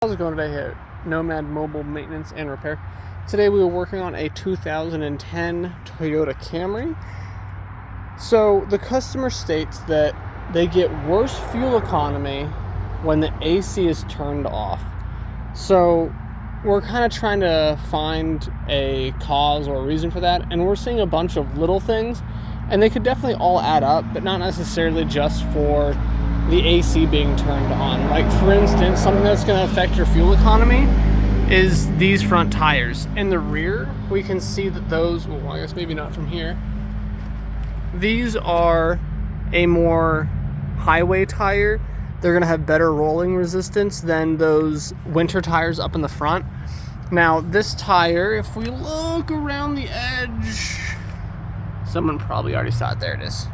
How's it going today here? Nomad Mobile Maintenance and Repair. Today we were working on a 2010 Toyota Camry. So the customer states that they get worse fuel economy when the AC is turned off. So we're kind of trying to find a cause or a reason for that, and we're seeing a bunch of little things, and they could definitely all add up, but not necessarily just for the AC being turned on. Like, for instance, something that's going to affect your fuel economy is these front tires. In the rear, we can see that those, well, I guess maybe not from here, these are a more highway tire. They're going to have better rolling resistance than those winter tires up in the front. Now, this tire, if we look around the edge, someone probably already saw it. There it is.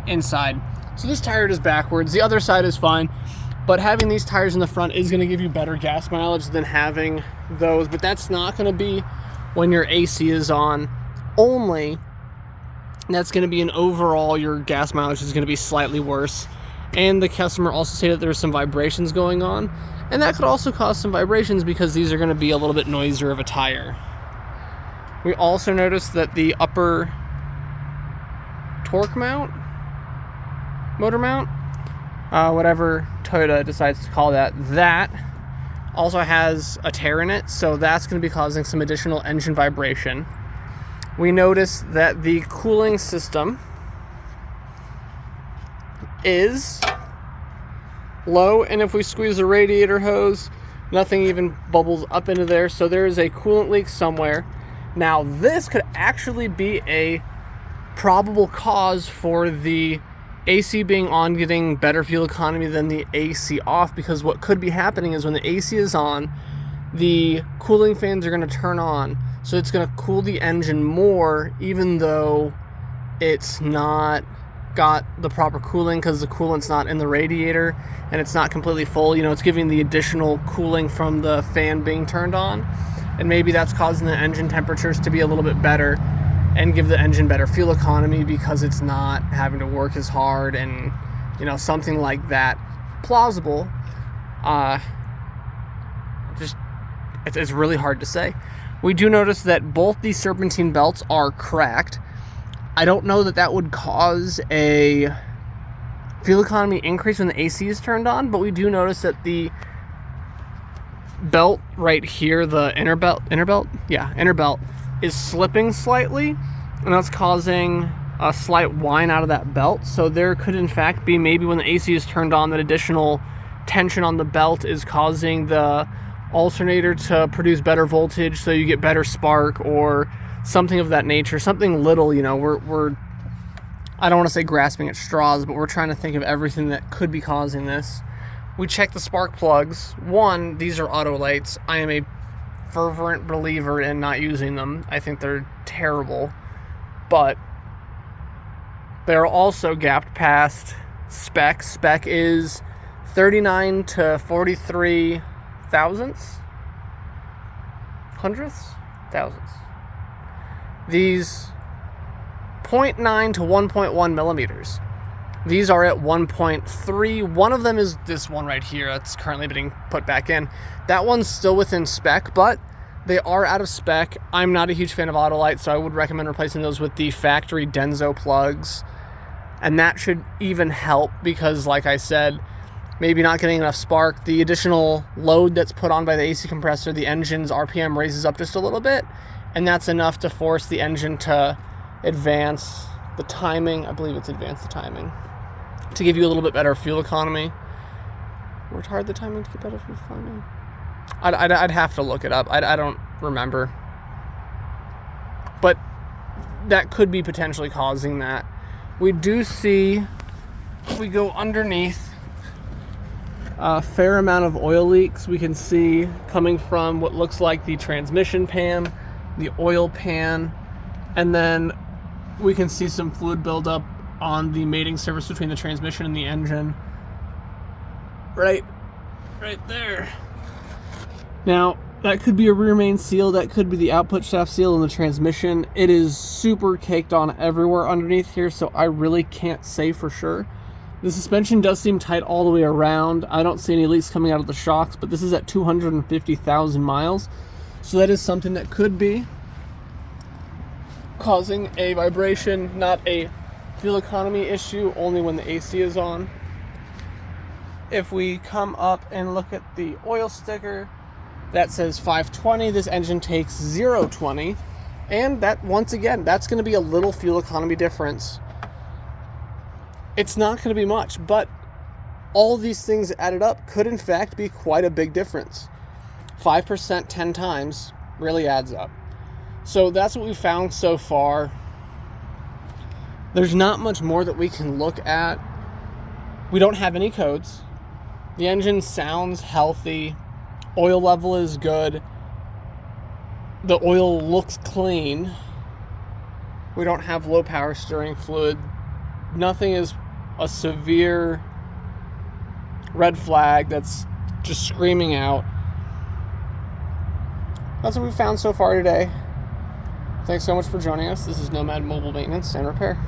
Inside. So this tire is backwards. The other side is fine, but having these tires in the front is going to give you better gas mileage than having those. But that's not going to be when your AC is on only. That's going to be an overall, your gas mileage is going to be slightly worse. And the customer also said that there's some vibrations going on, and that could also cause some vibrations because these are going to be a little bit noisier of a tire. We also noticed that the upper torque mount, motor mount, whatever Toyota decides to call that, that also has a tear in it, so that's going to be causing some additional engine vibration. We noticed that the cooling system is low, and if we squeeze the radiator hose, nothing even bubbles up into there, so there is a coolant leak somewhere. Now, this could actually be a probable cause for the AC being on getting better fuel economy than the AC off, because what could be happening is when the AC is on, the cooling fans are going to turn on, so it's going to cool the engine more, even though it's not got the proper cooling because the coolant's not in the radiator and it's not completely full. You know, it's giving the additional cooling from the fan being turned on, and maybe that's causing the engine temperatures to be a little bit better and give the engine better fuel economy because it's not having to work as hard, and, you know, something like that. Plausible. It's really hard to say. We do notice that both these serpentine belts are cracked. I don't know that that would cause a fuel economy increase when the AC is turned on, but we do notice that the belt right here, the inner belt, is slipping slightly, and that's causing a slight whine out of that belt. So there could in fact be, maybe when the AC is turned on, that additional tension on the belt is causing the alternator to produce better voltage, so you get better spark or something of that nature. Something little, you know, we're I don't want to say grasping at straws, but we're trying to think of everything that could be causing this. We checked the spark plugs. One, these are auto lights. I am a fervent believer in not using them. I think they're terrible, but they're also gapped past spec. Spec is 39 to 43 thousandths. These 0.9 to 1.1 millimeters. These are at 1.3. One of them is this one right here that's currently being put back in. That one's still within spec, but they are out of spec. I'm not a huge fan of Autolite, so I would recommend replacing those with the factory Denso plugs. And that should even help because, like I said, maybe not getting enough spark. The additional load that's put on by the AC compressor, the engine's RPM raises up just a little bit, and that's enough to force the engine to advance the timing. I believe it's advance the timing to give you a little bit better fuel economy. Retard the timing to get better fuel economy. I'd have to look it up. I don't remember. But that could be potentially causing that. We do see, if we go underneath, a fair amount of oil leaks we can see coming from what looks like the transmission pan, the oil pan, and then we can see some fluid buildup on the mating surface between the transmission and the engine. Right there. Now, that could be a rear main seal, that could be the output shaft seal in the transmission. It is super caked on everywhere underneath here, so I really can't say for sure. The suspension does seem tight all the way around. I don't see any leaks coming out of the shocks, but this is at 250,000 miles. So that is something that could be causing a vibration, not a fuel economy issue, only when the AC is on. If we come up and look at the oil sticker, that says 520. This engine takes 0.20. And that, once again, that's going to be a little fuel economy difference. It's not going to be much, but all of these things added up could in fact be quite a big difference. 5% 10 times really adds up. So that's what we found so far. There's not much more that we can look at. We don't have any codes. The engine sounds healthy. Oil level is good. The oil looks clean. We don't have low power steering fluid. Nothing is a severe red flag that's just screaming out. That's what we found so far today. Thanks so much for joining us. This is Nomad Mobile Maintenance and Repair.